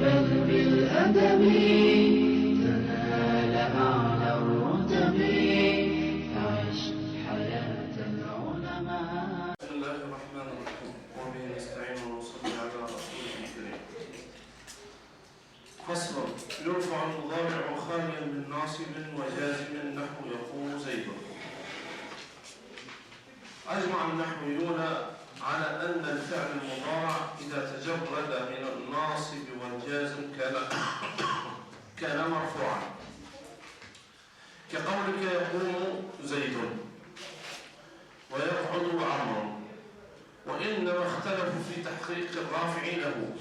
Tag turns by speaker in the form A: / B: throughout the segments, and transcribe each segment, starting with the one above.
A: بل بالأدب تنال أعلى الرتب. فعش حياة العلماء.
B: بسم الله الرحمن الرحيم، وبه نستعين ونصلي على رسوله الكريم. فصل: يرفع المضارع خاليا من ناصب وجازم نحو يقوم زيد. أجمع النحويون على أن الفعل المضارع إذا تجرد من الناصب والجازم كان مرفوعا، كقولك يقوم زيد ويقعد عمرو، وإنما اختلفوا في تحقيق الرافع له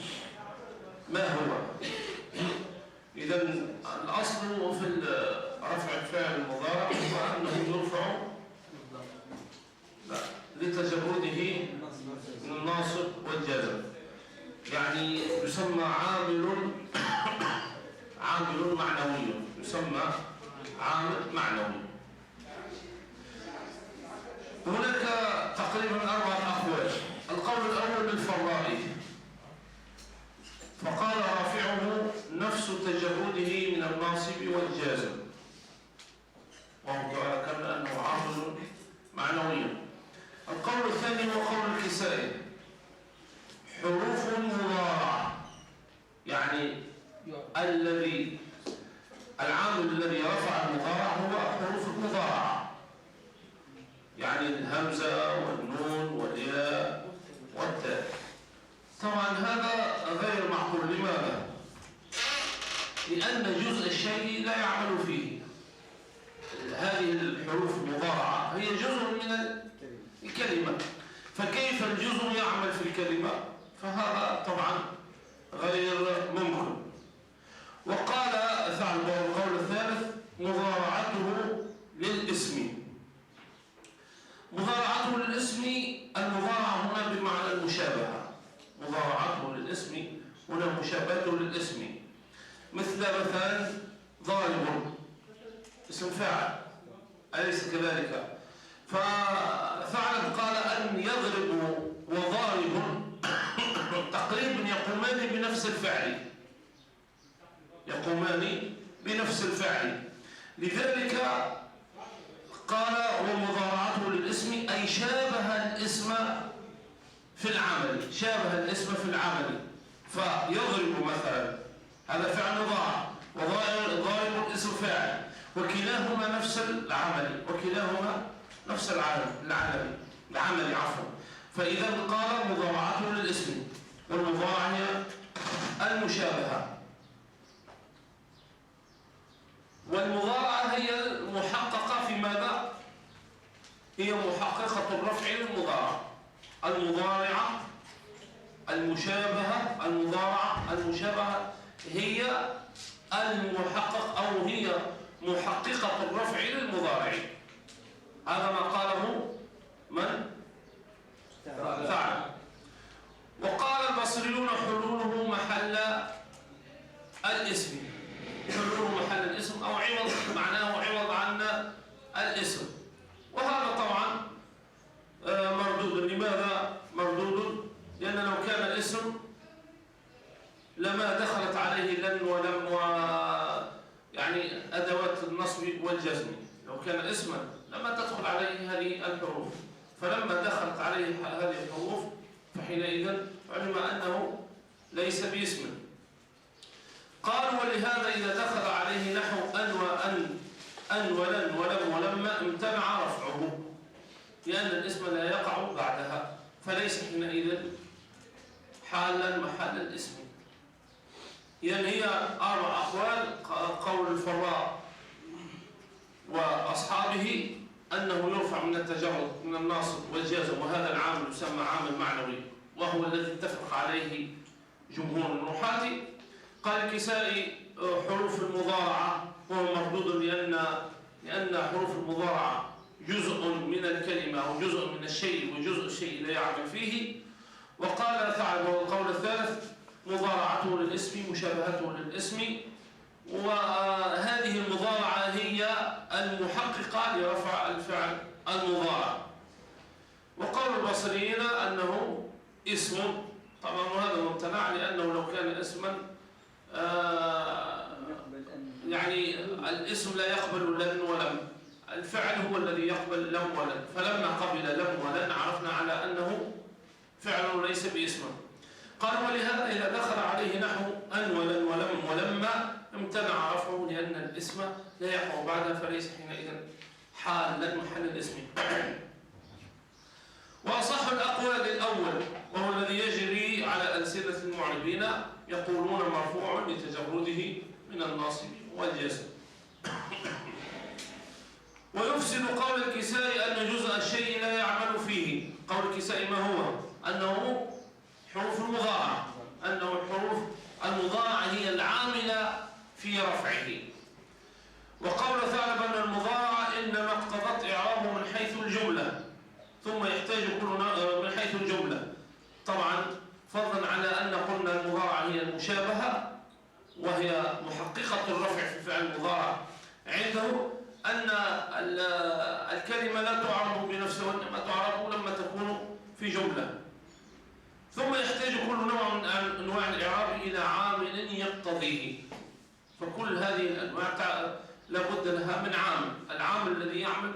B: ما هو. إذا الأصل في رفع الفعل المضارع هو أنه يرفع لتجرده من الناصب والجازم، يعني يسمى عامل معنوي، يسمى عامل معنوي. هناك تقريبا 4 أقوال. القول الأول للفرائي، فقال رافعه نفس تجرده من الناصب والجازم، وهو كأنه عامل معنوي. القول الثاني هو قول الكسائي، حروف مضارعة، يعني العامل الذي رفع المضارع هو حروف المضارعة، يعني الهمزة والنون والياء والتاء. طبعا هذا غير معقول. لماذا؟ لأن جزء الشيء لا يعمل فيه. هذه الحروف المضارعة هي جزء من الكلمة، فكيف الجزء يعمل في الكلمة؟ فهذا طبعا غير ممكن. وقال ثعلب القول الثالث مضارعته للاسم. مضارعته للاسم، المضارعة هنا بمعنى المشابهة. مضارعته للاسم هنا مشابهته للاسم، مثلا ضارب اسم فاعل، أليس كذلك؟ فثعلب قال أن يضرب وضارب تقريبا يقومان بنفس الفعل، يقومان بنفس الفعل. لذلك قال ومضارعته للاسم أي شابه الاسم في العمل، شابه الاسم في العمل. فيضرب مثلا هذا فعل مضارع، وضارب اسم فاعل، وكلاهما نفس العمل، وكلاهما نفس العمل عفوا. فإذا قال مضارعته للاسم، والمضارعة هي المشابهة، والمضارعة هي المحققة في ماذا؟ هي محققة الرفع للمضارعة. المضارعة المشابهة، المضارعة المشابهة هي المحقق أو هي محققة الرفع للمضارع. هذا ما قاله من؟ ثعلب. وقال البصريون حلوله محل الاسم، حلوله محل الاسم أو عوض، معناه عوض عن الاسم. وهذا طبعا مردود. لماذا مردود؟ لأن لو كان الاسم لما دخلت عليه لن ولم يعني أدوات النصب والجزم. لو كان اسما لما تدخل عليه هذه الحروف، فلما دخلت عليه هذه الحروف فحينئذ علم أنه ليس باسم. قالوا ولهذا إذا دخل عليه نحو أن وأن، أن ولن ولم ولما، امتنع رفعه، لأن الاسم لا يقع بعدها، فليس حينئذ حالا محل الاسم. يعني هي 4 أقوال. قول الفراء وأصحابه أنه يرفع من التجرد من الناصب والجازم، وهذا العامل يسمى عامل معنوي، وهو الذي اتفق عليه جمهور النحاة. قال الكسائي حروف المضارعة هو مردود، لأن حروف المضارعة جزء من الكلمة أو جزء من الشيء، وجزء الشيء لا يعمل فيه. وقال ثعلب القول الثالث مضارعته للاسم مشابهته للاسم، وهذه المضارعة هي المحققة لرفع الفعل المضارع. وقول البصريين أنه اسم، طبعا هذا ممتنع، لأنه لو كان اسما الاسم لا يقبل لن ولم، الفعل هو الذي يقبل لم ولن، فلما قبل لم ولن عرفنا على أنه فعل وليس باسمه. قال ولهذا إذا دخل عليه نحو أن ولن ولم ولما امتنع رفعه لأن الاسم لا يقع بعده، فليس حينئذ حالا محل الاسم. وأصح الأقوال الأول وهو الذي يجري على ألسنة المعربين، يقولون مرفوع لتجرده من الناصب والجزم. ويفسد قول الكسائي أن جزء الشيء لا يعمل فيه. قول الكسائي ما هو؟ أنه حروف المضارعة، أنه الحروف المضارعة هي العاملة في رفعه. وقول ثعلب أن المضارعة إنما اقتضت إعرابه من حيث الجملة، ثم يحتاج كل من حيث الجملة، طبعا فضلا على أن قلنا المضارعة هي المشابهة وهي محققة الرفع في فعل المضارع عنده، أن الكلمة لا تعرب بنفسها وإنما تعرب لما تكون في جملة. ثم يحتاج كل نوع من أنواع الإعراب إلى عامل يقتضيه، فكل هذه الأنواع لابد لها من عامل، العامل الذي يعمل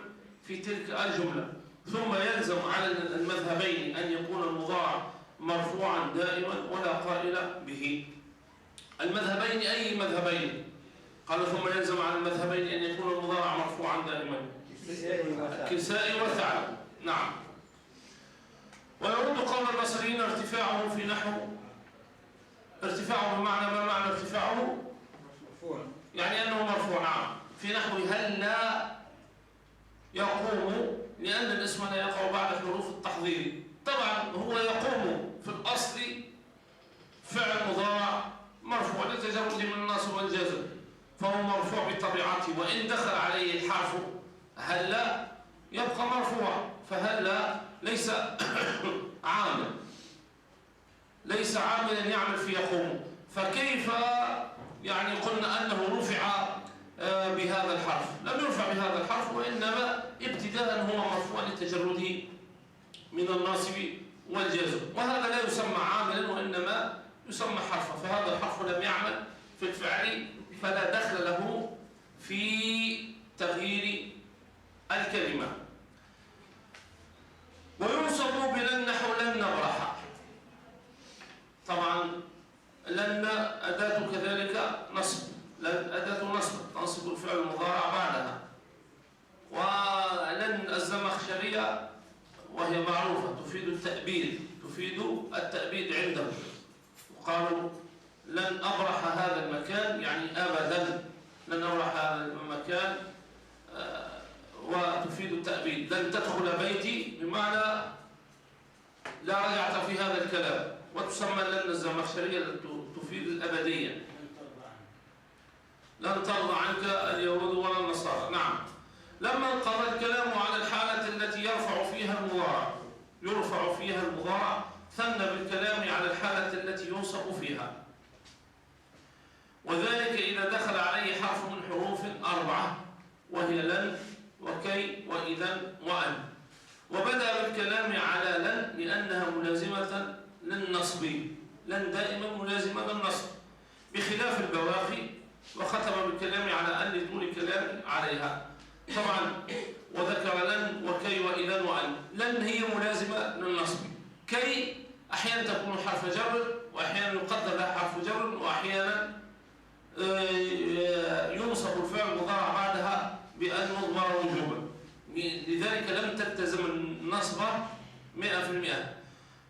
B: في تلك الجملة. ثم يلزم على المذهبين أن يكون المضارع مرفوعا دائما ولا قائل به. المذهبين أي مذهبين؟ قال ثم يلزم على المذهبين أن يكون المضارع مرفوعا دائما، الكسائي وثعلب. نعم. ويرد قول البصريين ارتفاعه في نحو، ارتفاعه بمعنى ما معنى ارتفاعه؟ مرفوع، يعني أنه مرفوع. نعم. في نحو هل لا يقوم، لأن الاسم لا يقع بعد حروف التحضير. طبعا هو يقوم في الأصل فعل مضارع مرفوع لتجرد من الناصب والجزم، فهو مرفوع بطبيعته، وإن دخل عليه الحرف هل لا يبقى مرفوع، فهل لا ليس عامل، ليس عاملا يعمل في يقوم. فكيف يعني قلنا أنه رفع بهذا الحرف؟ لم يرفع بهذا الحرف، وإنما ابتداء هو مرفوع لتجرده من الناصب والجزم، وهذا لا يسمى عاملا وإنما يسمى حرفا، فهذا الحرف لم يعمل في الفعل فلا دخل له في تغيير الكلمة. وينصب بلن نحو لن نبرح. طبعا لن أداة كذلك نصب، لن أداة نصب تنصب الفعل المضارع بعدها. ولن الزمخشرية وهي معروفة تفيد التأبيد، تفيد التأبيد عنده، وقالوا لن أبرح هذا المكان يعني أبدا، لن أبرح هذا المكان، وتفيد التأبيد. لن تدخل بيتي بمعنى لا رجعت في هذا الكلام، وتسمى لن الزمخشرية تفيد الأبدية. لن ترضى عنك اليهود ولا النصارى. نعم. لما انقضى الكلام على الحالة التي يرفع فيها المضارع ثنى بالكلام على الحالة التي ينصب فيها، وذلك إذا دخل عليه حرف من حروف 4 وهي لن وكي وإذا وأن. وبدأ بالكلام على لن لأنها ملازمة للنصب، لن دائما ملازمة للنصب بخلاف البواقي، وختم بالكلام على أن لطول الكلام عليها. طبعا وذكر لن وكي وإذا وأن. لن هي ملازمة للنصب، كي أحيانا تكون حرف جر وأحيانا يقدر لها حرف جر وأحيانا ينصب الفعل المضارع بعدها بأن مضمر وجوبا، لذلك لم تلتزم النصب 100%.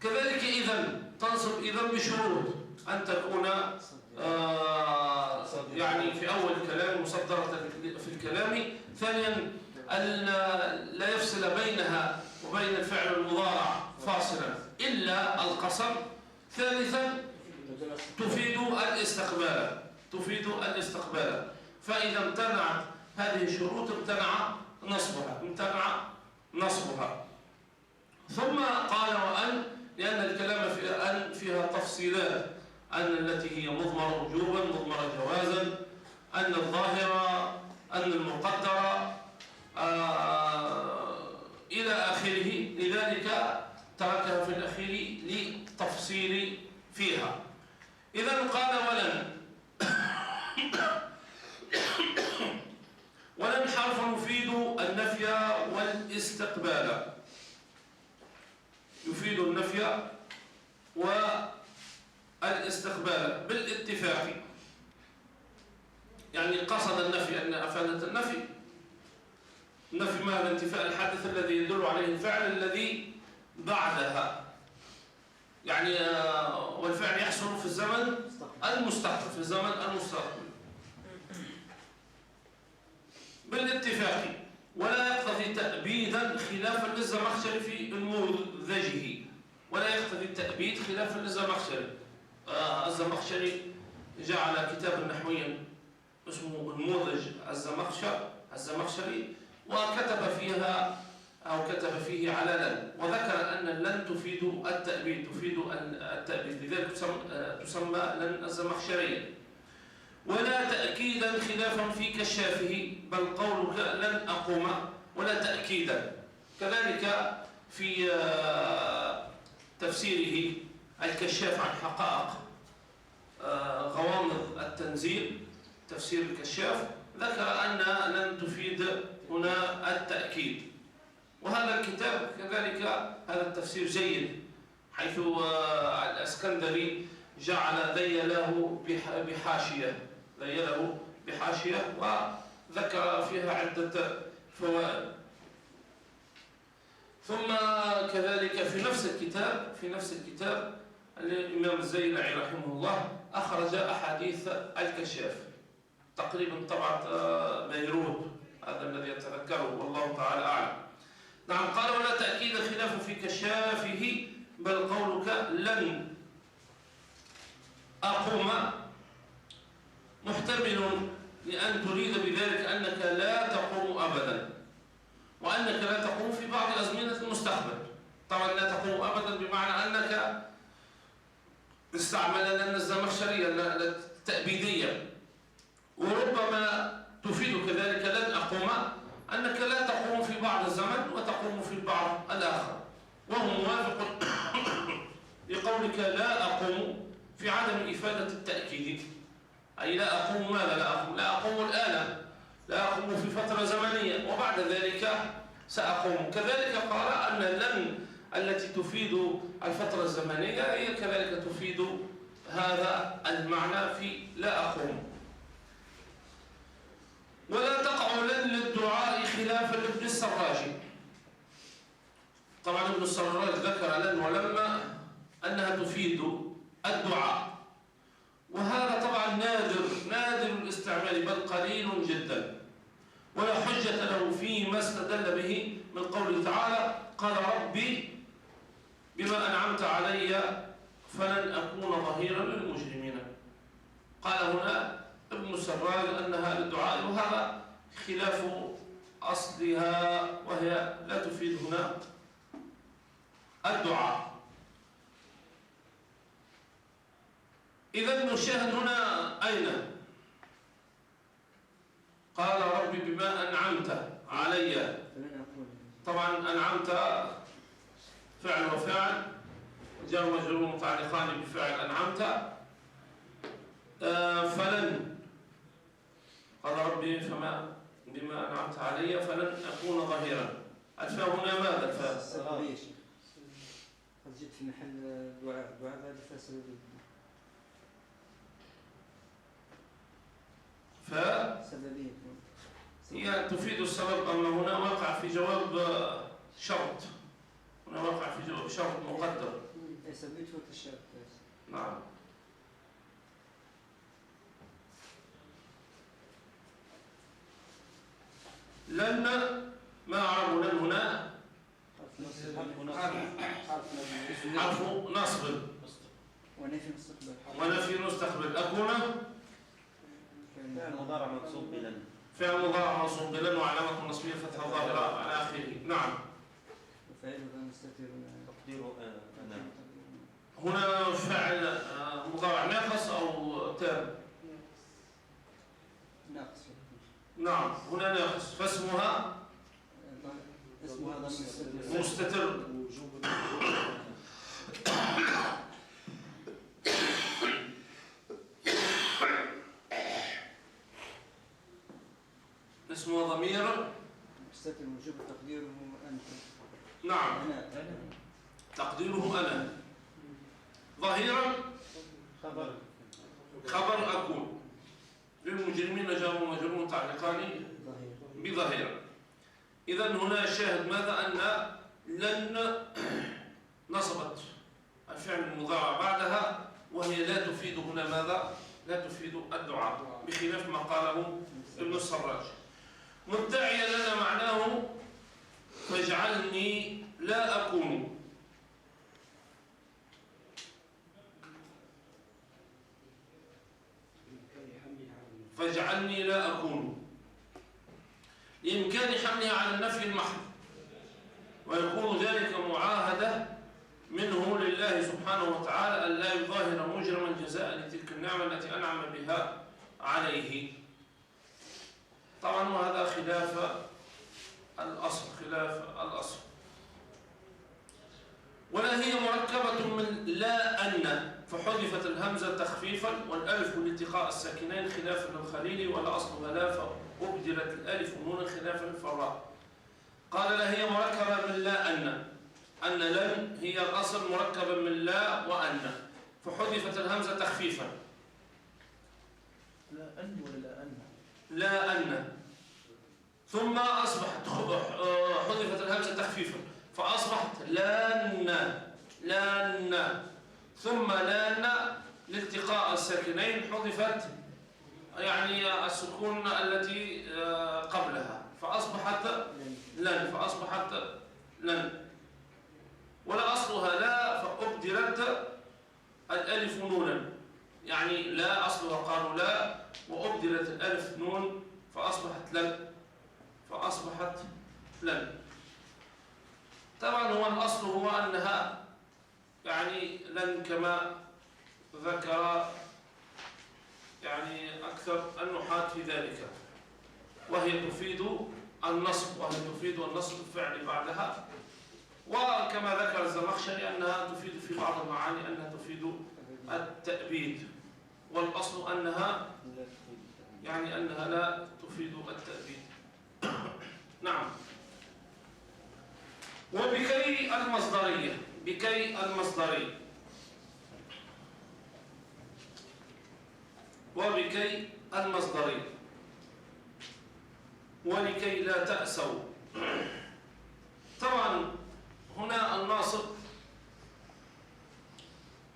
B: كذلك إذا تنصب إذا بشروط أن تكون يعني في أول الكلام مصدرة في الكلام. ثانيا أن لا يفصل بينها وبين الفعل المضارع فاصلا إلا القسم. ثالثا تفيد الاستقبال، فإذا امتنعت هذه الشروط امتنع نصبها. ثم قال وأن لأن الكلام في أن فيها تفصيلات، أن التي هي مضمرة وجوبا، مضمرة جوازا، أن الظاهرة، أن المقدرة إلى آخره، لذلك تركها في الأخير للتفصيل فيها. إذا قال ولن ولن حرف يفيد النفي والاستقبال، يفيد النفي والاستقبال بالاتفاق، يعني قصد النفي أن أفادت النفي. النفي ماذا؟ انتفاء الحادث الذي يدل عليه الفعل الذي بعدها، يعني والفعل يحصل في الزمن المستقبل، في الزمن المستقبل بالاتفاق، ولا يقتضي تأبيدا خلافا للزمخشري في نموذجه، ولا يقتضي التأبيد خلافا للزمخشري. الزمخشري جعل كتابا نحويا اسمه نموذج الزمخشري، وكتب فيها أو كتب فيه على لن، وذكر أن لن تفيد التأبيد، تفيد التأبيد، لذلك تسمى لن الزمخشرية. ولا تأكيدا خلافا في كشافه، بل قولك لن أقوم، ولا تأكيدا. كذلك في تفسيره الكشاف عن حقائق غوامض التنزيل، تفسير الكشاف، ذكر أن لن تفيد هنا التأكيد. وهذا الكتاب كذلك هذا التفسير جيد، حيث الأسكندري جعل ذيله بحاشية وذكر فيها عدة فوائد. ثم كذلك في نفس الكتاب الإمام الزيلعي رحمه الله أخرج أحاديث الكشاف، تقريبا طبعة بيروت، هذا الذي أتذكره والله تعالى أعلم. نعم، قال ولا تأكيد خلاف في كشافه، بل قولك لن أقوم محتمل لأن تريد بذلك أنك لا تقوم أبدا، وأنك لا تقوم في بعض أزمنة المستقبل. طبعا لا تقوم أبدا بمعنى أنك استعمل لن الزمخشرية التأبيدية، وربما تفيد كذلك لن أقوم أنك لا تقوم في بعض الزمن وتقوم في البعض الآخر، وهو موافق لقولك لا أقوم في عدم إفادة التأكيد، أي لا أقوم ماذا؟ لا أقوم الآن، لا أقوم في فترة زمنية وبعد ذلك سأقوم. كذلك قال أن لن التي تفيد الفترة الزمنية هي كذلك تفيد هذا المعنى في لا أقوم. ولا تقع لن للدعاء خلافا لابن السراج. طبعا ابن السراج ذكر لن ولما أنها تفيد الدعاء، وهذا طبعا نادر الاستعمال، بل قليل جدا، ولا حجة له فيما استدل به من قوله تعالى قال ربي بما أنعمت علي فلن أكون ظهيرا للمجرمين. قال هنا ابن السراج أنها للدعاء، وهذا خلاف أصلها، وهي لا تفيد هنا الدعاء. إذا نشاهد هنا أين قال ربي بما أنعمت علي. طبعا أنعمت فعل وفاعل، جار مجرور متعلقان بفعل أنعمت. فلن قال ربي فما بما أنعمت علي فلن أكون ظهيرا. الفاء هنا ماذا؟ الفاء
C: قد جئت في محل دعاء هذا فاء سببية،
B: هي تفيد السبب، أما هنا وقع في جواب شرط، هنا وقع في جواب شرط مقدر.
C: سببية الشرط.
B: نعم. لن ما أعرب لن هنا حرف نصب ونفي مستقبل. أكون
D: فعل مضارع منصوب بلن،
B: فعل مضارع منصوب بلن وعلامة نصبه فتحة ظاهرة على آخره. نعم.
C: وفاعله مستتر
D: تقديره أنا.
B: هنا فعل مضارع ناقص أو تام؟
C: ناقص.
B: نعم، هنا ناقص، فاسمها مستتر. اسمه ضمير
C: مستتر وجوب تقديره أنت.
B: نعم
C: أنا
B: تقديره أنا. ظهيرا خبر أكون. للمجرمين جار ومجرور متعلقان
C: ظهير.
B: بظهيرا. إذن هنا الشاهد ماذا؟ أن لن نصبت الفعل المضارع بعدها، وهي لا تفيد هنا ماذا؟ لا تفيد الدعاء، بخلاف ما قاله ابن السراج. مدعيا لنا معناه فاجعلني لا أكون. فاجعلني لا أكون لإمكان حملها على النفي المحض، ويكون ذلك معاهدة منه لله سبحانه وتعالى أن لا يظاهر مجرما جزاء لتلك النعمة التي أنعم بها عليه. طبعا وهذا خلاف الأصل. ولا هي مركبة من لا أن، فحذفت الهمزة تخفيفا والألف لالتقاء الساكنين خلافا للخليل، ولا أصلها لا فأبدلت الألف نونا خلافا للفراء. قال لا هي مركبة من لا أن لن هي الأصل مركبة من لا وأن، فحذفت الهمزة تخفيفا.
E: لا أن ولا لا أن؟
B: لا أن، ثم أصبحت حذفت الهمزة تخفيفا فأصبحت لان، ثم لان لالتقاء الساكنين حذفت يعني السكون التي قبلها فأصبحت لن، ولا أصلها لا فأبدلت الألف نونا، يعني لا أصلها قالوا لا وأبدلت الألف نون فأصبحت لن. طبعا هو الأصل هو أنها يعني لن كما ذكر يعني أكثر النحاة في ذلك، وهي تفيد النصب الفعل بعدها، وكما ذكر الزمخشري أنها تفيد في بعض المعاني أنها تفيد التأبيد، والأصل أنها لا تفيد التأبيد. نعم. وبكي المصدرية، ولكي لا تأسوا. طبعا هنا الناصب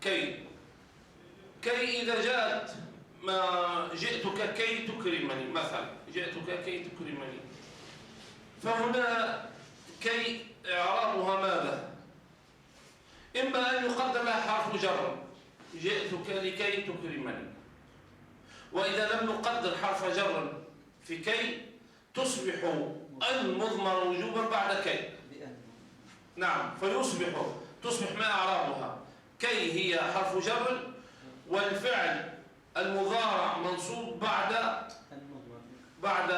B: كي إذا جاءت ما جئتك كي تكرمني مثلا، فهنا كي إعرابها ماذا؟ إما أن يقدم لها حرف جر، جئتك لكي تكرمني، وإذا لم نقدر حرف جر في كي تصبح المضمر وجوبا بعد كي. نعم، تصبح ما إعرابها؟ كي هي حرف جر والفعل المضارع منصوب بعد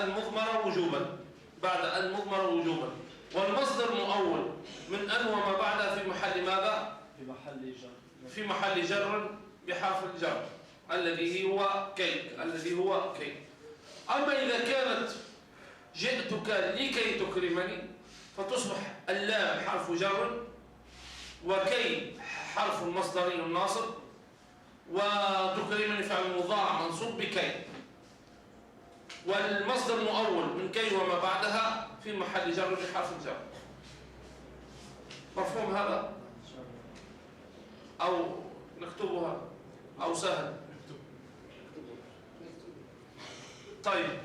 B: المضمر وجوبا، والمصدر مؤول من أن وما بعدها في محل ماذا؟ في محل جر بحرف الجر الذي هو كي. أما إذا كانت جئتك لكي تكرمني فتصبح اللام حرف جر وكي حرف المصدري الناصب، وتكرمني فعل مضارع منصوب بكي، والمصدر مؤول من كي وما بعدها في محل جر بحرف الجر. مفهوم هذا؟ أو نكتبها أو سهل؟ طيب،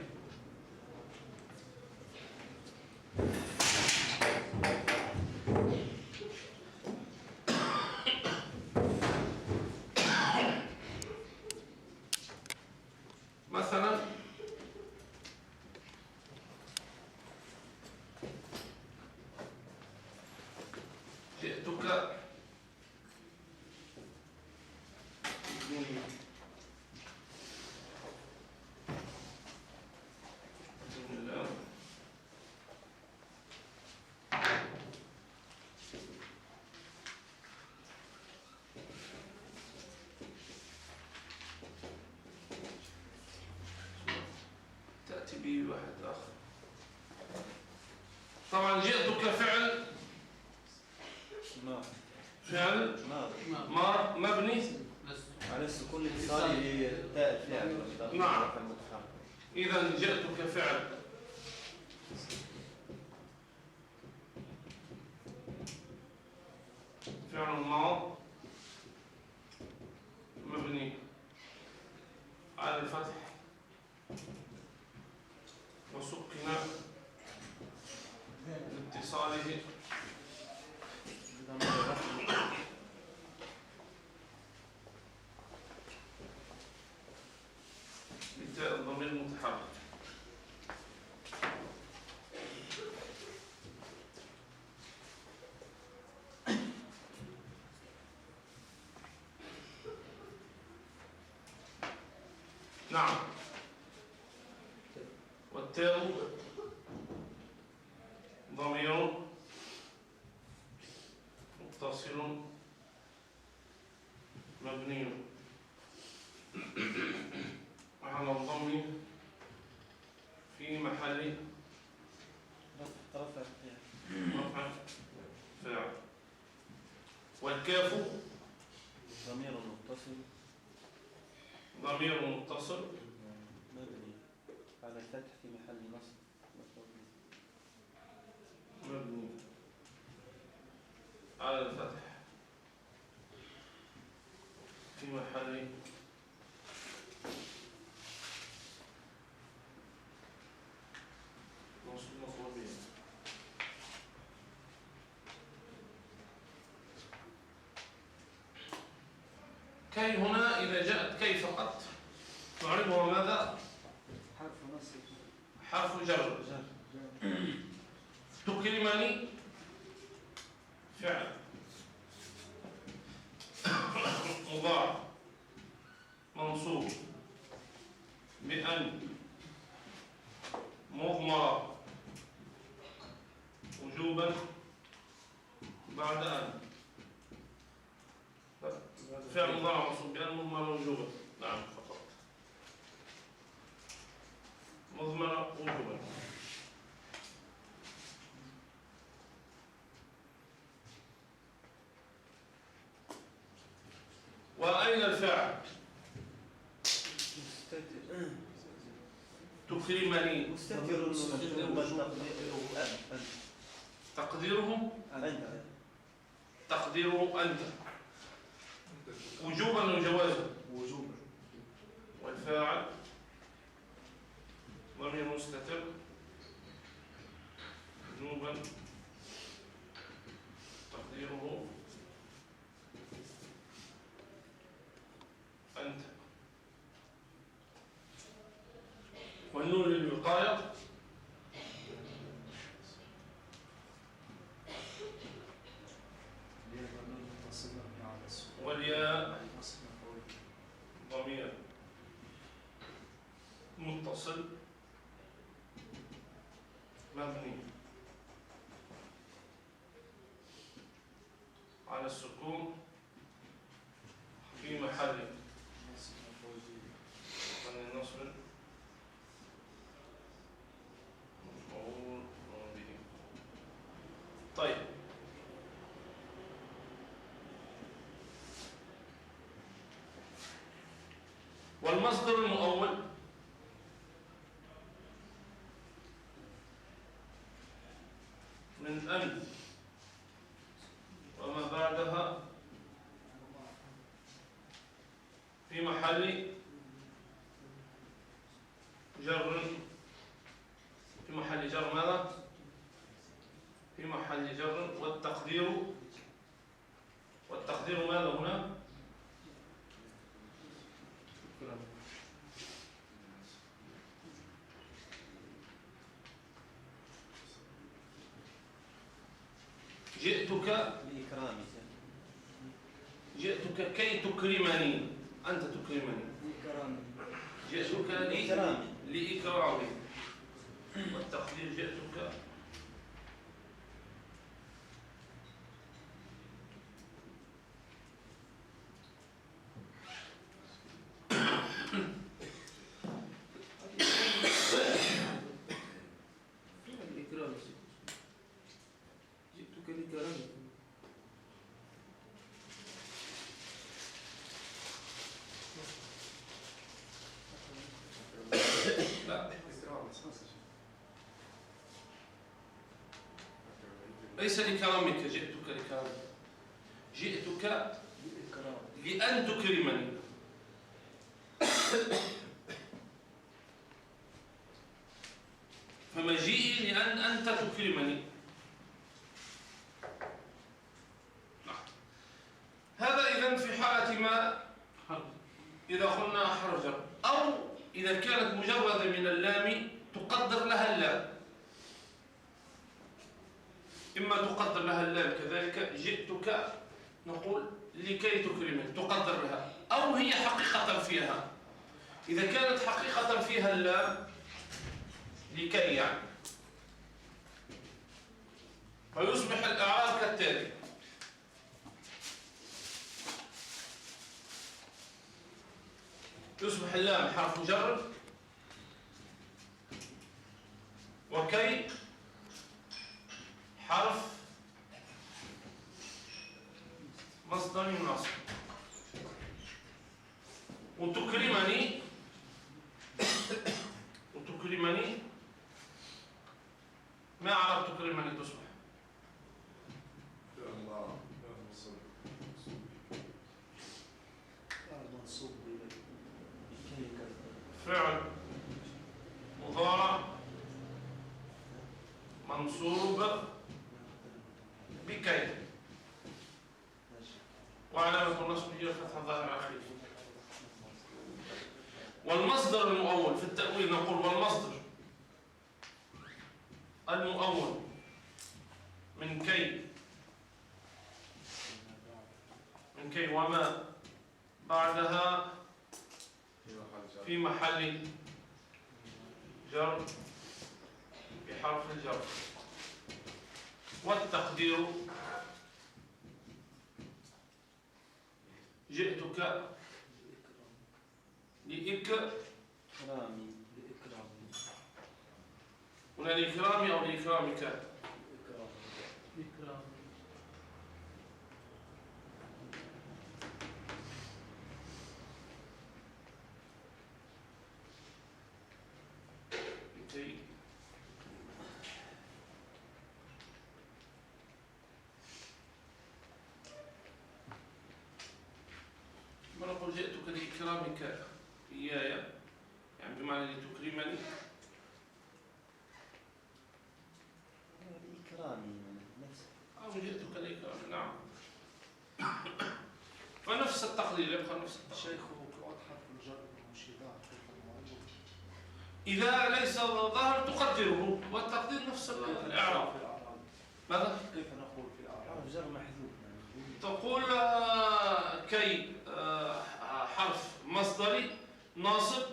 B: مثلا جئتك في واحد آخر. طبعا جئتك فعل فعل مار مبني
D: على السكون الاتصالي تاء الفعل.
B: نعم. إذا جئتك فعل ماض مبني على الفتح وسكن لاتصاله بتاء الضمير المتحرك. نعم. والتاء ضمير متصل مبني على الضم في محل
D: رفع
B: رفع فاعل. والكاف
D: ضمير متصل
B: ضمير متصل
D: مبني على الفتح في محل نصب
B: مبني على الفتح في محل نصب مفعول به. كي هنا إذا جاءت كي فقط نعربها ماذا؟
C: حرف نصب.
B: حرف جر. تكرمني فعل مضارع منصوب بأن مضمرة وجوبا بعد أن. فعل مضارع منصوب بأن مضمرة وجوبا. نعم فقط مضمرة وجوبا. وأين الفاعل؟ تكرمني
D: مستتر
B: تقديره
D: أنت
B: تقديره أنت وجوبا وجوازا. والفاعل ضمير مستتر وجوبا تقديره أنت. والنون للوقاية والياء ضمير متصل مبني على السكون في محل من النصب مفعول به. طيب والمصدر المؤول من أن وما بعدها في محل جر. في محل جر ماذا؟ في محل جر. والتقدير ماذا هنا؟ جئتك
D: لإكرامك
B: جئتك كي تكرمني. أنت تكرمني. جئتك لإكرامي. والتقدير جئتك ليس لكرمك جئتك لكرمك، جئتك
C: الإكرام.
B: لأن تكرمني. فمجيئي لأن أنت تكرمني. هذا إذن في حالة ما إذا قلنا حرف جر، أو إذا كانت مجردة من اللام تقدر لها اللام، إما تقدر لها اللام كذلك جئتك نقول لكي تكرمني تقدر لها، أو هي حقيقة فيها. إذا كانت حقيقة فيها اللام لكي يعني، فيصبح الإعراب كالتالي: يصبح اللام حرف جر، وكي حرف مصدر مناصب، وتكرمني ما أعرف تكرمني تصبح
C: منصوب بكي كذا.
B: فعل مضارع منصوب بكي، وعلامة النصب هي الفتحة الظاهرة على آخره. والمصدر المؤول في التأويل نقول والمصدر المؤول من كي وما بعدها في محل جر بحرف الجر، والتقدير جئتك
C: إكرامي لإكرامي.
B: هنا لإكرامي أو لإكرامك؟
C: إكرام.
B: نقول جئتك لإكرامك إياي، يعني بمعنى لتكرمني.
C: إكرامي نفسه.
B: أو جئتك لإكرامي، نعم. فنفس التقدير يبقى نفس التقدير.
E: شيخ قراءة حرف الجر والمشبع
B: إذا ليس ظاهر تقدره، والتقدير نفس الإعراب. ماذا؟
E: كيف نقول في الأعراب؟
C: حرف جر محذوف.
B: تقول كي حرف مصدري ناصب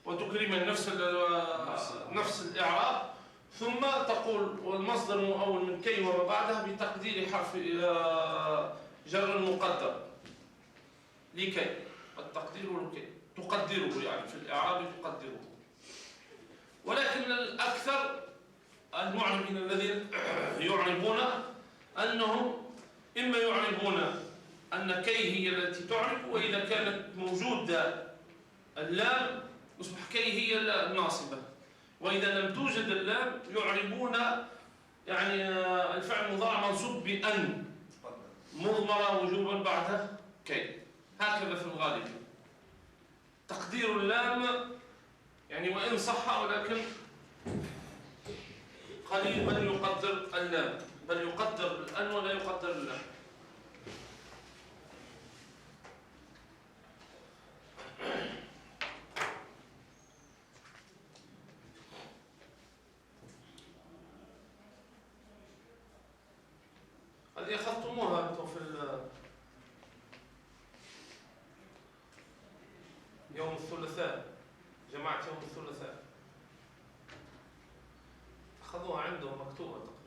B: وتكرمن نفس الإعراب، ثم تقول والمصدر المؤول من كي وما بعدها بتقدير حرف جر المقدر لكي، التقدير لكي تقدره، يعني في الإعراب تقدره. ولكن الأكثر المعربين الذين يعربون أنهم إما يعربون أن كي هي التي تعرب، وإذا كانت موجودة اللام يصبح كي هي الناصبة، وإذا لم توجد اللام يعربون يعني الفعل المضارع منصوب بأن مضمرة وجوبا بعد كي، هكذا في الغالب. تقدير اللام يعني وإن صح ولكن قليل من يقدر اللام، بل يقدر الأن ولا يقدر اللام. هذه أخذتموها أنتم في يوم الثلاثاء، جماعة يوم الثلاثاء أخذوها عندهم مكتوبة تقريبا.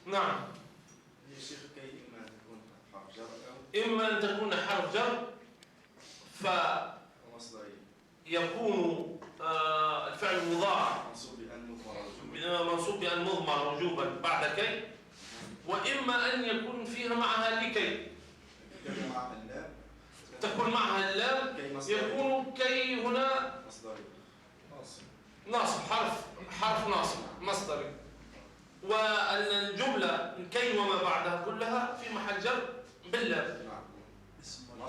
B: نعم.
F: يا شيخ كي إما أن تكون حرف جر
B: إما أن تكون حرف جر
F: أو مصدري
B: فيكون الفعل المضارع
F: منصوب بأن مضمر
B: منصوب بأن مضمر وجوبا بعد كي، وإما أن يكون فيها معها لكي
F: كي مع اللام
B: تكون معها اللام،
F: كي مصدري
B: يكون كي هنا
F: مصدري
B: ناصب، حرف ناصب مصدري، والجملة كي وما بعدها كلها في محل جر باللام.
F: نعم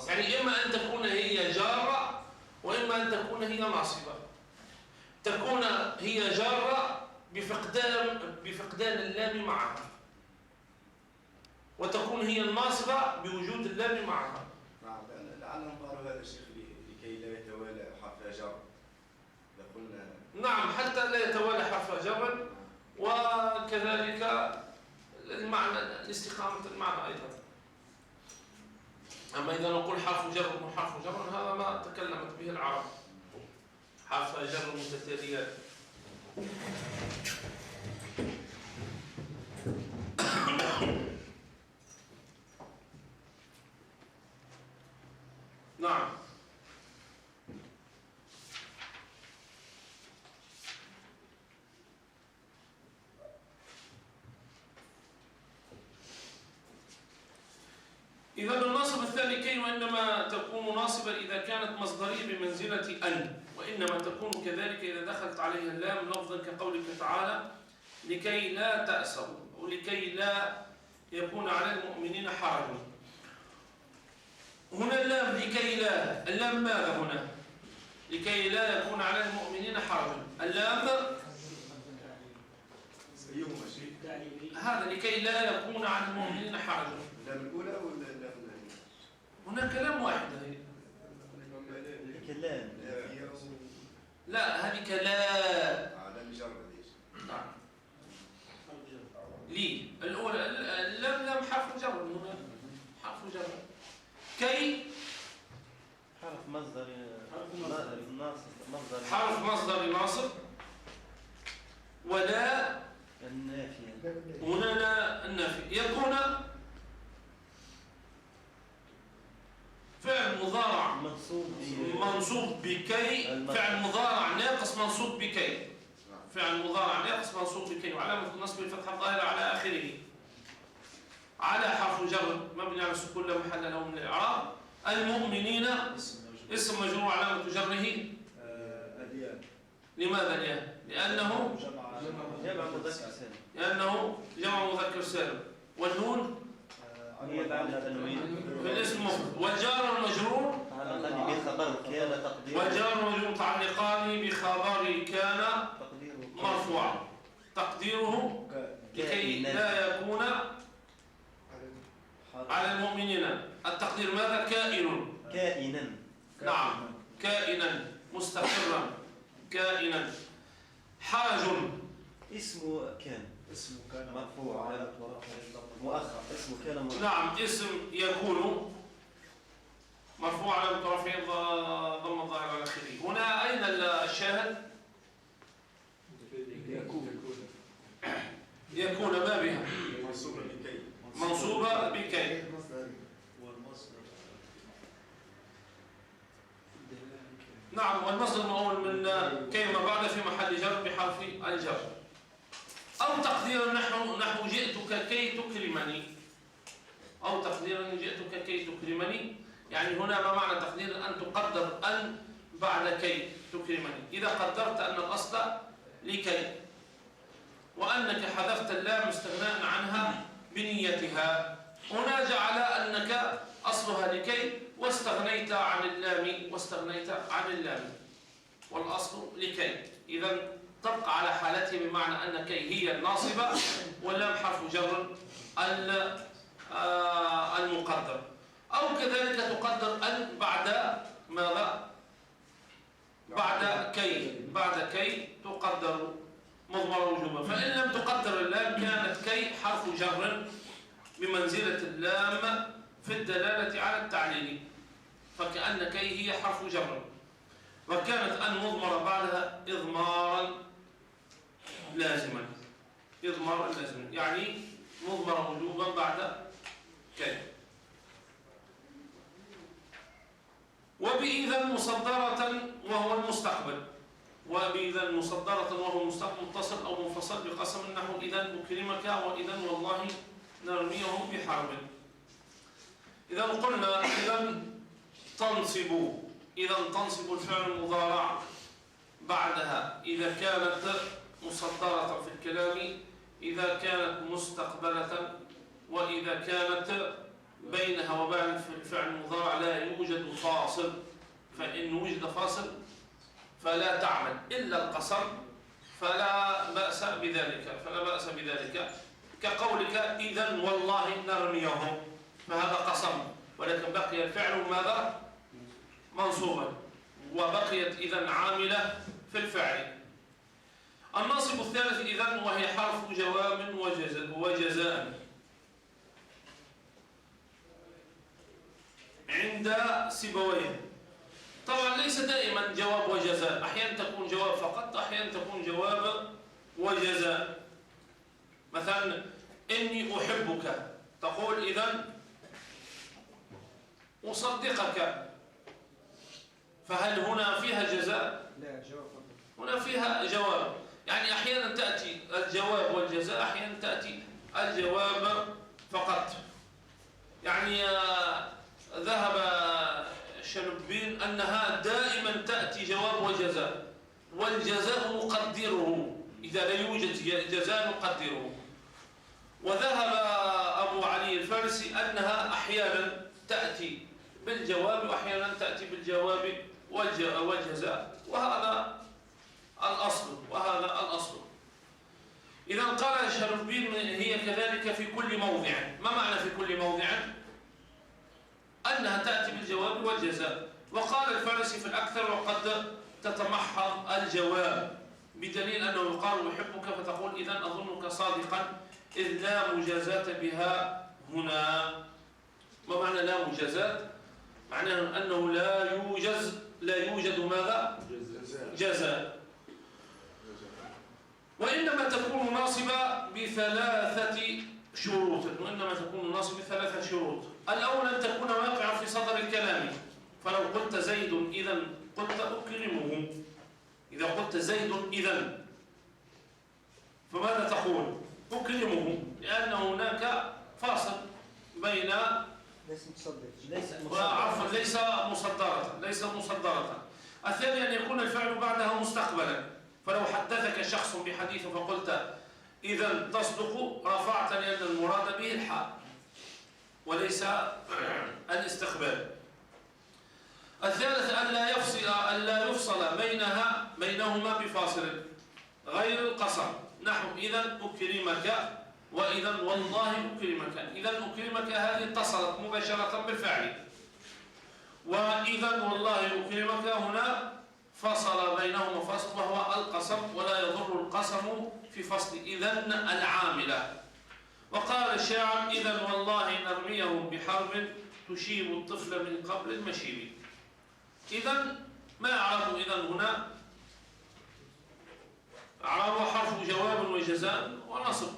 B: يعني إما أن تكون هي جارة وإما أن تكون هي ناصبة. تكون هي جارة بفقدان اللام معها، وتكون هي الناصبة بوجود اللام معها.
F: نعم لعلهم قالوا هذا الشيخ لكي لا يتوالى حرف جر إذا قلنا
B: نعم، حتى لا يتوالى حرف جر، وكذلك المعنى الاستقامة المعنى أيضا. أما إذا نقول حرف جر وحرف جر هذا ما تكلمت به العرب، حرف جر متتاليات. نعم. إذا الناصب الثاني كي، وإنما تكون ناصبة إذا كانت مصدرية بمنزلة أن، وإنما تكون كذلك إذا دخلت عليها اللام لفظا كقولك تعالى لكي لا تأسوا، ولكي لا يكون على المؤمنين حرج. هنا اللام لكي لا، اللام ماذا هنا؟ لكي لا يكون على المؤمنين حرج. اللام
F: أيهما شيء
B: هذا لكي لا يكون على المؤمنين حرج.
F: اللام الأولى ولا اللام الثانية؟
B: هنا كلام واحد هي.
D: كلام
B: لا هذه لا.
F: لام جر ليش؟
B: نعم. لي الأولى لم حرف جر، هنا حرف جر. كي
D: حرف مصدري ناصب مصدري
B: حرف مصدر ناصب، ولا
D: النافية
B: هنا لا النافي. يكون فعل مضارع منصوب بكي، فعل مضارع ناقص منصوب بكي، فعل مضارع ناقص منصوب بكي، وعلامة النصب الفتحة الظاهرة على آخره، على حرف جر مبني على السكون لا محل له من الإعراب. المؤمنين اسم مجرور علامة جره لماذا الياء؟ لأنه
D: جمع مذكر سالم،
B: لأنه جمع مذكر سالم، والنون
D: هي بعد التنوين
B: في الاسم مفرد، والجار والمجرور
D: تعلقان بخبر كان تقديره
B: والجار والمجرور متعلقان بخبر كان
D: تقديره
B: مرفوعا تقديره لكي لا يكون على المؤمنين. التقدير ماذا؟
D: كائنا
B: نعم، كائنا مستقرا كائنا. حرج
D: اسمه كان مرفوع على مؤخر اسمه كان مرفوع.
B: نعم، اسم يكون مرفوع على رفعه ضم الظاهر على اخره. هنا اين الشاهد؟ يكون ما بها
F: منصوبة بكي
B: منصوبة بكي. نعم، والمصدر المؤول من كي ما بعد في محل جر بحرف الجر. أو تقدير نحو جئتك كي تكرمني، أو تقدير جئتك كي تكرمني، يعني هنا ما معنى تقدير؟ أن تقدر أن بعد كي تكرمني. إذا قدرت أن الأصل لكي، وأنك حذفت اللام استغناء عنها بنيتها، هنا جعل أنك أصلها لكي واستغنيت عن اللام والأصل لكي. إذا تبقى على حالته، بمعنى أن كي هي الناصبة واللام حرف جر المقدر. أو كذلك تقدر أن بعد ماذا؟ بعد كي تقدر مضمر وجوبا. فإن لم تقدر اللام كانت كي حرف جر بمنزلة اللام في الدلالة على التعليل، فكأن كي هي حرف جر، وكانت أن مضمرة بعدها إضمارا لازما. يعني مضمرة وجوبا بعد كي. وبإذا مصدرة وهو المستقبل، وبإذا مصدرة وهو المستقبل متصل أو منفصل بقسم النحو إذا أكرمك وإذا والله نرميهم بحرب. إذا قلنا إذا تنصب الفعل المضارع بعدها إذا كانت مصدرة في الكلام، إذا كانت مستقبلة، وإذا كانت بينها وبين الفعل المضارع لا يوجد فاصل، فإن وجد فاصل فلا تعمل إلا القصر فلا بأس بذلك، كقولك إذا والله نرميهم، فهذا قسم ولكن بقي الفعل ماذا؟ منصوبا، وبقيت إذا عاملة في الفعل. الناصب الثالث إذا وهي حرف جواب وجزاء عند سيبويه. طبعا ليس دائما جواب وجزاء، أحيانا تكون جواب فقط، أحيانا تكون جواب وجزاء. مثلا إني أحبك، تقول إذن أصدقك، فهل هنا فيها جزاء؟
C: لا، جواب فقط.
B: هنا فيها جواب، يعني أحيانا تأتي الجواب والجزاء، أحيانا تأتي الجواب فقط. يعني ذهب شنبين أنها دائما تأتي جواب وجزاء، والجزاء نقدره، إذا لا يوجد جزاء نقدره. وذهب أبو علي الفارسي أنها أحيانا تأتي بالجواب وأحيانا تأتي بالجواب والجزاء، وهذا الأصل. إذا قال شربين هي كذلك في كل موضع. ما معنى في كل موضع؟ أنها تأتي بالجواب والجزاء. وقال الفارسي في الأكثر وقد تتمحض الجواب، بدليل أنه يقال أحبك فتقول إذن أظنك صادقا إذ لا مجازات بها هنا. ما معنى لا مجازات؟ معناه أنه لا يوجد ماذا؟ جزاء. وإنما تكون ناصبة بثلاثة شروط. الأول أن تكون واقعا في صدر الكلام، فلو قلت زيد إذن قلت أكرمه. إذا قلت زيد إذن فماذا تقول؟ أكرمه، لأن هناك فاصل بين ليس مصدرة. الثاني أن يكون الفعل بعدها مستقبلا، فلو حدثك شخص بحديث فقلت إذا تصدق رفعت، لأن المراد به الحال وليس الاستقبال. الثالث أن لا يفصل بينهما بفاصل غير القسم، نحو إذا أكرمك وإذا والله أكرمك. إذا أكرمك هذه اتصلت مباشرة بالفعل، وإذا والله أكرمك هنا فصل بينهما فصل وهو القسم، ولا يضر القسم في فصل إذن العاملة. وقال الشاعر إذن والله نرميهم بحرب تشيب الطفل من قبل المشيب. إذن ما أعرف إذن هنا؟ أعرف حرف جواب وجزاء ونصب.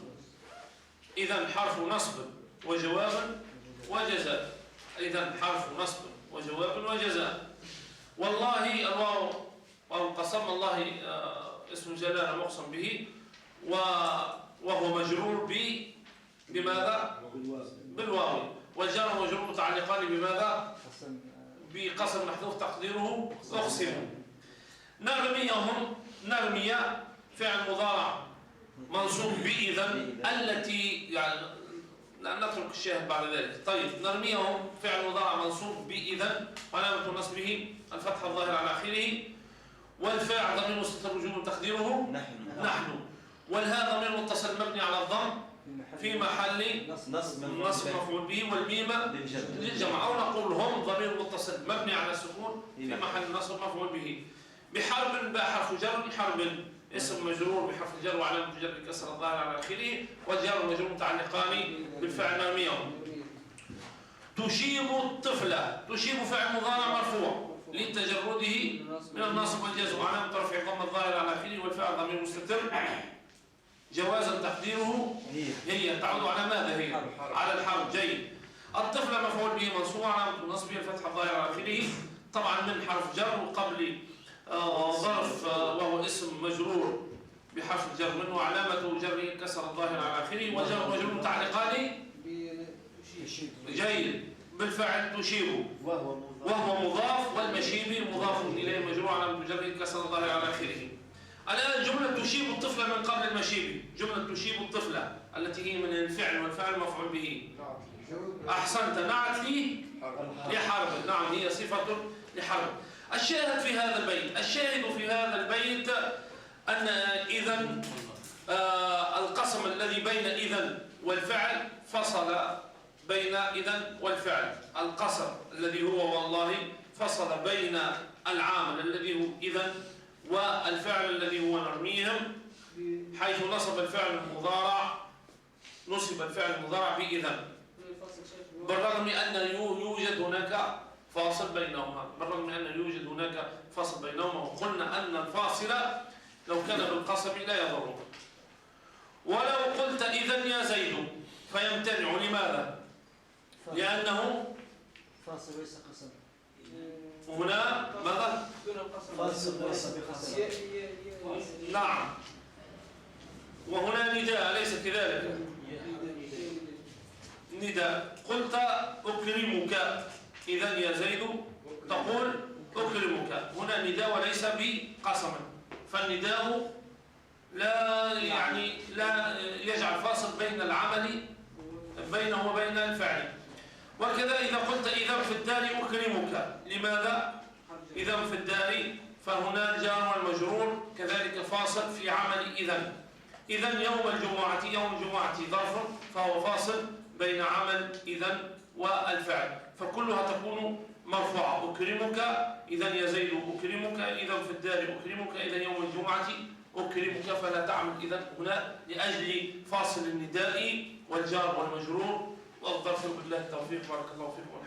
B: إذن حرف نصب وجواب وجزاء. إذن حرف نصب وجواب وجزاء. والله الواو والقسم، الله اسم جلالة مقسم به، وهو مجرور بماذا؟ بالواو. والجار مجرور متعلقان بماذا؟ بقسم محذوف تقديره أقسم. نرمي فعل مضارع منصوب بإذن التي، يعني نترك الشاهد بعد ذلك. طيب، نرميهم فعل مضارع منصوب بإذن علامة نصبه الفتحة الظاهرة على آخره، والفاعل ضمير مستتر وجوب تقديره نحن، والهاء ضمير متصل مبني على الضم في محل نصب مفعول به، والميم للجمع، أو نقول هم ضمير متصل مبني على السكون في محل نصب مفعول به. بحرب باء حرف جر، حرب اسم مجرور بحرف الجر وعلامة جر الكسر الظاهر على آخره، والجار والمجرور متعلقان بالفعل نرميهم. تشيب الطفلة، تشيب فعل مضارع مرفوع لتجرده من الناصب والجزم، وعلامة رفع الضم الظاهر على آخره، والفعل ضمير مستتر جوازا تقديره هي تعود على ماذا هي؟ على الحرف. جيد. الطفل مفعول به منصوب علامة نصبه الفتحة الظاهرة على آخره طبعا من حرف جر وقبل ظرف وهو اسم مجرور بحرف الجر منه علامة جره كسر الظاهر على آخره وجر ومجرور متعلقان جيد بالفعل تشير وهو مضاف والمشيب مضاف إليه مجرور علامة جره كسر الظاهر على آخره. الآن جملة تشيب الطفل من قبل المشيب، جملة تشيب الطفلة التي هي من الفعل والفعل مفعول به. أحسنت، نعت لي لحرب. نعم هي صفة لحرب. الشاهد في هذا البيت، الشاهد في هذا البيت أن إذن القسم الذي بين إذن والفعل فصل بين إذن والفعل. القسم الذي هو والله فصل بين العامل الذي هو إذن والفعل الذي هو نرميهم، حيث نصب الفعل المضارع نصب الفعل المضارع بإذن بالرغم أن يوجد هناك فاصل بينهما، بالرغم أن يوجد هناك فاصل بينهما. وقلنا أن الفاصل لو كان بالقسم لا يضر. ولو قلت إذن يا زيد فيمتنع. لماذا؟ لأنه
C: فاصل وليس قسم.
B: هنا ماذا؟
C: فاصل وليس بقسم.
B: نعم. وهنا نداء أليس كذلك؟ نداء. قلت أكرمك إذن يا زيد تقول أكرمك. هنا نداء وليس بقسم، فالنداء لا يجعل فاصل بين العمل بينه وبين الفعل. وكذا إذا قلت إذا في الدار أكرمك. لماذا؟ إذا في الدار فهنا الجار والمجرور كذلك فاصل في عمل إذن. إذن يوم الجمعة، يوم الجمعة ظرف فهو فاصل بين عمل إذن والفعل، فكلها تكون مرفوعة. أكرمك إذن يا زيد أكرمك، إذن في الدار أكرمك، إذن يوم الجمعة أكرمك. فلا تعمل إذن هنا لأجل فاصل النداء والجار والمجرور والظرف. بالله التوفيق. بارك الله فيكم.